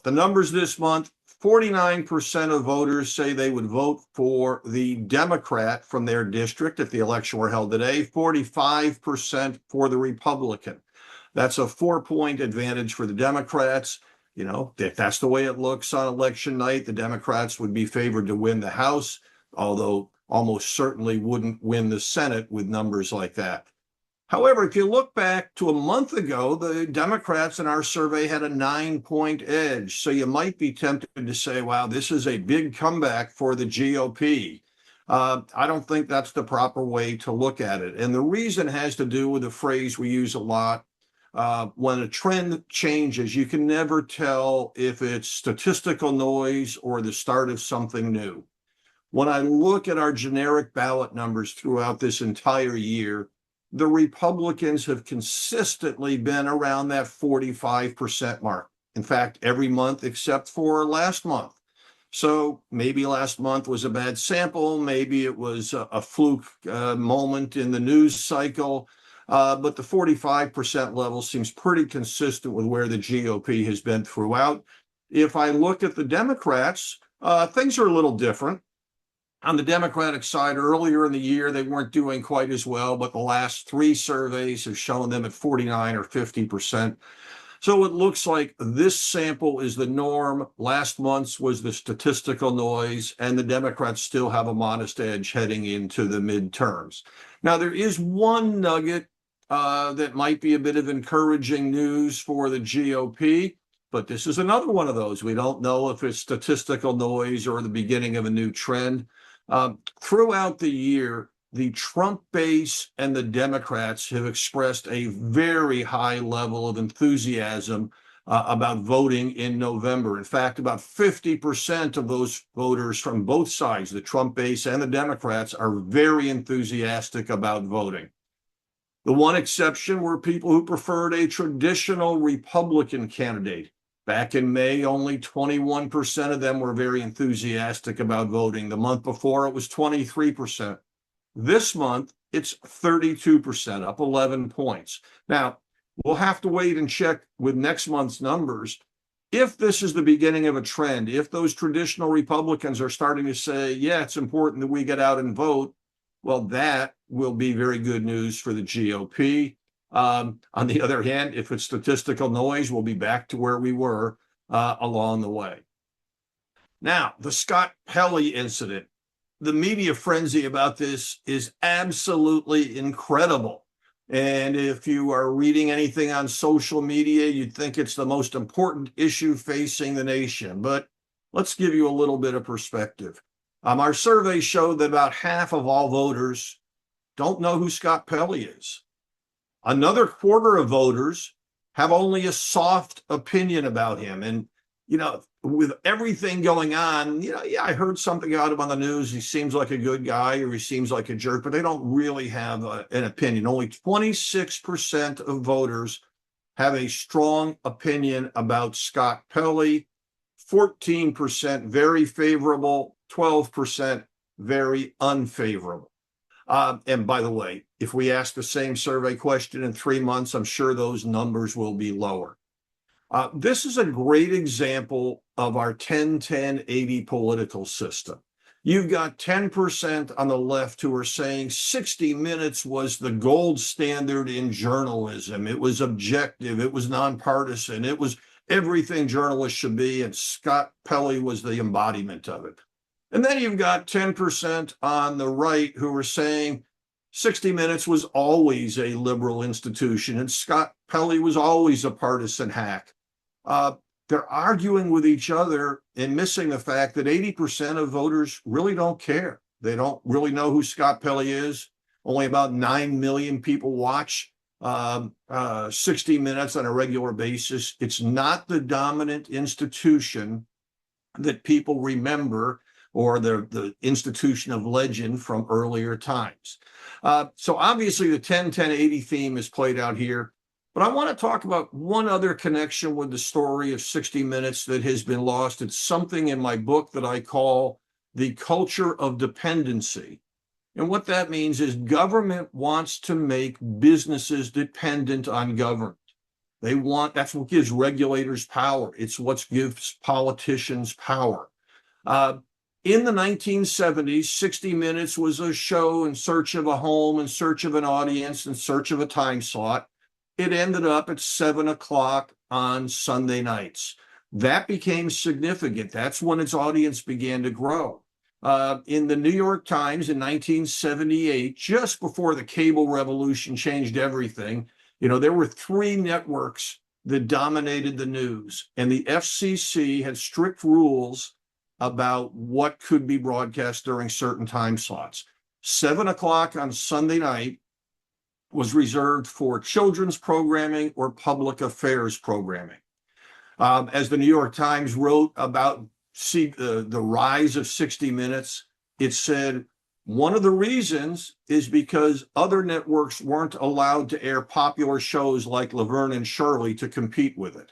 the numbers this month, 49% of voters say they would vote for the Democrat from their district if the election were held today, 45% for the Republican. That's a 4-point advantage for the Democrats. You know, if that's the way it looks on election night, the Democrats would be favored to win the House, although almost certainly wouldn't win the Senate with numbers like that. However, if you look back to a month ago, the Democrats in our survey had a 9-point edge. So you might be tempted to say, wow, this is a big comeback for the GOP. I don't think that's the proper way to look at it. And the reason has to do with a phrase we use a lot. When a trend changes, you can never tell if it's statistical noise or the start of something new. When I look at our generic ballot numbers throughout this entire year, the Republicans have consistently been around that 45% mark. In fact, every month except for last month. So maybe last month was a bad sample. Maybe it was a fluke moment in the news cycle. But the 45% level seems pretty consistent with where the GOP has been throughout. If I look at the Democrats, things are a little different. On the Democratic side, earlier in the year, they weren't doing quite as well, but the last 3 surveys have shown them at 49 or 50%. So it looks like this sample is the norm. Last month's was the statistical noise, and the Democrats still have a modest edge heading into the midterms. Now, there is one nugget that might be a bit of encouraging news for the GOP, but this is another one of those. We don't know if it's statistical noise or the beginning of a new trend. Throughout the year, the Trump base and the Democrats have expressed a very high level of enthusiasm about voting in November. In fact, about 50% of those voters from both sides, the Trump base and the Democrats, are very enthusiastic about voting. The one exception were people who preferred a traditional Republican candidate. Back in May, only 21% of them were very enthusiastic about voting. The month before, it was 23%. This month, it's 32%, up 11 points. Now, we'll have to wait and check with next month's numbers. If this is the beginning of a trend, if those traditional Republicans are starting to say, yeah, it's important that we get out and vote, well, that will be very good news for the GOP. On the other hand, if it's statistical noise, we'll be back to where we were along the way. Now, the Scott Pelley incident, the media frenzy about this is absolutely incredible. And if you are reading anything on social media, you'd think it's the most important issue facing the nation. But let's give you a little bit of perspective. Our survey showed that about half of all voters don't know who Scott Pelley is. Another quarter of voters have only a soft opinion about him. And, you know, with everything going on, you know, yeah, I heard something about him on the news. He seems like a good guy or he seems like a jerk, but they don't really have an opinion. Only 26% of voters have a strong opinion about Scott Pelley, 14% very favorable, 12% very unfavorable. And by the way, if we ask the same survey question in 3 months, I'm sure those numbers will be lower. This is a great example of our 10-10-80 political system. You've got 10% on the left who are saying 60 Minutes was the gold standard in journalism. It was objective. It was nonpartisan. It was everything journalists should be. And Scott Pelley was the embodiment of it. And then you've got 10% on the right who are saying 60 Minutes was always a liberal institution and Scott Pelley was always a partisan hack. They're arguing with each other and missing the fact that 80% of voters really don't care. They don't really know who Scott Pelley is. Only about 9 million people watch 60 Minutes on a regular basis. It's not the dominant institution that people remember, or the institution of legend from earlier times. So obviously the 10-10-80 theme is played out here, but I want to talk about one other connection with the story of 60 Minutes that has been lost. It's something in my book that I call the culture of dependency. And what that means is government wants to make businesses dependent on government. That's what gives regulators power. It's what gives politicians power. Uh, in the 1970s, 60 Minutes was a show in search of a home, in search of an audience, in search of a time slot. It ended up at 7 o'clock on Sunday nights. That became significant. That's when its audience began to grow. In the New York Times in 1978, just before the cable revolution changed everything, there were three networks that dominated the news, and the FCC had strict rules about what could be broadcast during certain time slots. 7 o'clock on Sunday night was reserved for children's programming or public affairs programming. As the New York Times wrote about the rise of 60 Minutes, it said, one of the reasons is because other networks weren't allowed to air popular shows like Laverne and Shirley to compete with it.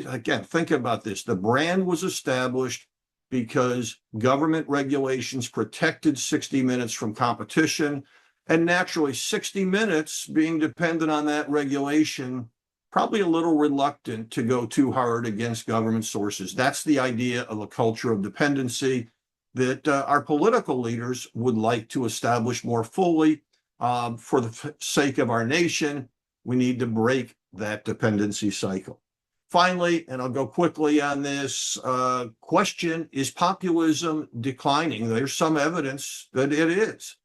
Again, think about this. The brand was established because government regulations protected 60 Minutes from competition. And naturally, 60 Minutes, being dependent on that regulation, probably a little reluctant to go too hard against government sources. That's the idea of a culture of dependency that our political leaders would like to establish more fully. For the sake of our nation, we need to break that dependency cycle. Finally, and I'll go quickly on this question, is populism declining? There's some evidence that it is.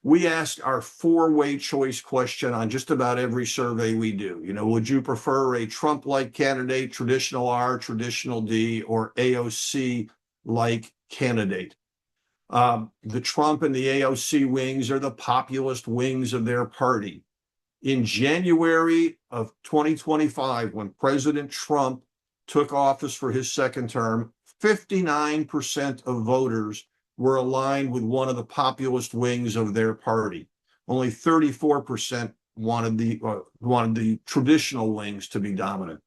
We ask our four-way choice question on just about every survey we do. Would you prefer a Trump-like candidate, traditional R, traditional D, or AOC-like candidate? The Trump and the AOC wings are the populist wings of their party. In January of 2025, when President Trump took office for his second term, 59% of voters were aligned with one of the populist wings of their party. Only 34% wanted the traditional wings to be dominant.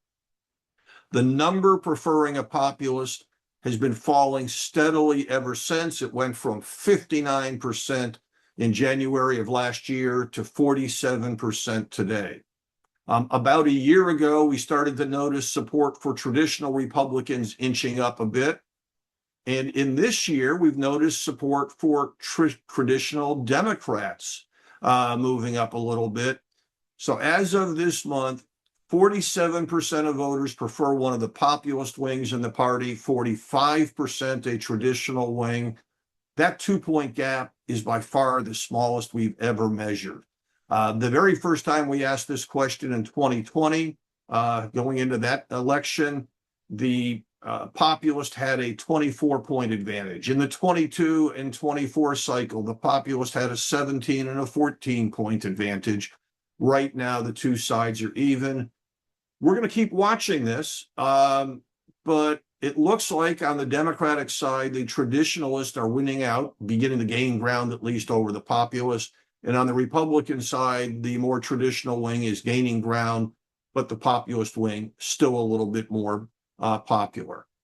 The number preferring a populist has been falling steadily ever since. It went from 59% in January of last year to 47% today. About a year ago, we started to notice support for traditional Republicans inching up a bit. And in this year, we've noticed support for traditional Democrats moving up a little bit. So as of this month, 47% of voters prefer one of the populist wings in the party, 45% a traditional wing. That 2-point gap is by far the smallest we've ever measured. The very first time we asked this question in 2020, going into that election, the populist had a 24-point advantage. In the 22 and 24 cycle, the populist had a 17 and a 14-point advantage. Right now, the two sides are even. We're going to keep watching this, but it looks like on the Democratic side, the traditionalists are winning out, beginning to gain ground at least over the populists. And on the Republican side, the more traditional wing is gaining ground, but the populist wing still a little bit more popular.